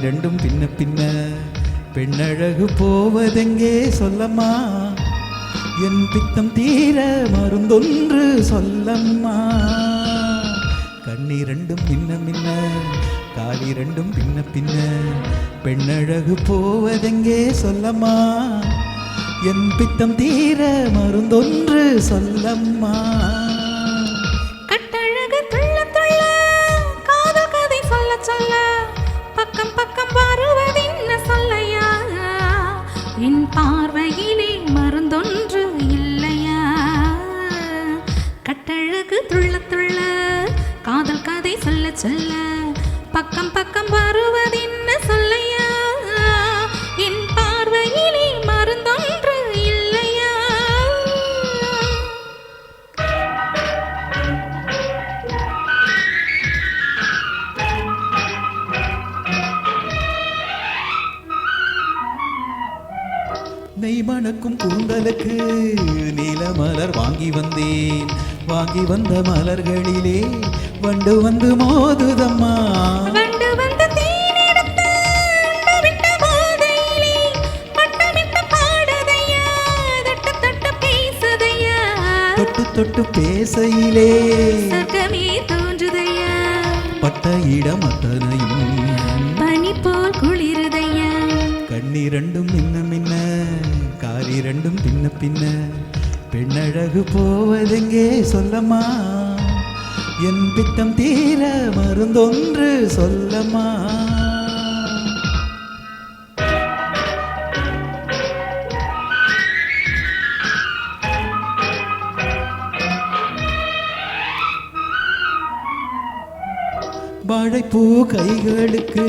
ரெண்டும் பின்ன பின்ன பெண்ணழகு போவதெங்கே சொல்லம்மா என் பித்தம் தீர மருந்தொன்று சொல்லம்மா கண்ணி ரெண்டும் பின்ன பின்ன காலி ரெண்டும் பின்ன பின்ன பெண்ணழகு போவதெங்கே சொல்லம்மா என் பித்தம் தீர மருந்தொன்று சொல்லம்மா கட்டழகு துள்ள துள்ள காதல் கதை சொல்ல சொல்ல பக்கம் பக்கம் வருவதென்ன சொல்லையா என் பார்வையிலே மருந்தொன்று இல்லையா கட்டழகு துள்ள துள்ள காதல் கதை சொல்ல சொல்ல பக்கம் பக்கம் வருவதென்ன சொல்லையா என் பார்வையிலே மருந்தொன்று இல்லையா நெய் மணக்கும் கூந்தலுக்கு நீல மலர் வாங்கி வந்தேன் வாங்கி வந்த மலர்களிலே வண்டு வந்து மோதுதம்மா வண்டு வந்து தேனெடுத்து விட்ட போதையிலே பட்டமிட்டு பாடுதையா தொட்டு தொட்டு பேசுதையா தொட்டு தொட்டு பேசையிலே சொர்க்கமே தோன்றுதையா பட்ட இடம் அத்தனையும் பனி போல் குளிருதையா கண்ணி ரெண்டும் மின்ன மின்ன காரி ரெண்டும் பின்ன பின்ன பெண்ணழகு போவதெங்கே சொல்லம்மா என் பித்தம் தீர மருந்தொன்று சொல்லம்மா வாழைப்பூ கைகளுக்கு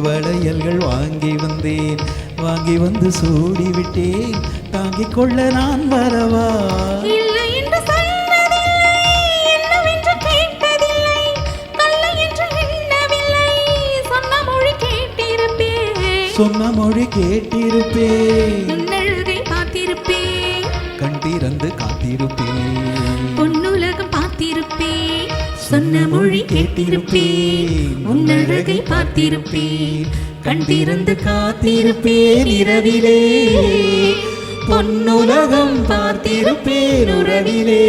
வளையல்கள் வாங்கி வந்தேன் வாங்கி வந்து சூடிவிட்டேன் தாங்கிக் கொள்ள நான் வரவா இல்லை என்று சொன்னதில்லை என்னவென்று கேட்டதில்லை கல்லை என்று எண்ணவில்லை சொன்ன மொழி கேட்டிருப்பேன் சொன்ன மொழி கேட்டிருப்பேன் உன்னழகை பார்த்திருப்பேன் கண் திறந்து காத்திருப்பேன் பொன்னுலகம் பார்த்திருப்பேன் சொன்ன மொழி கேட்டிருப்பேன் உன்னழகை பார்த்திருப்பேன் கண் திறந்து காத்திருப்பேன் இரவிலே பொன்னுலகம் பார்த்திருப்பேன் உறவிலே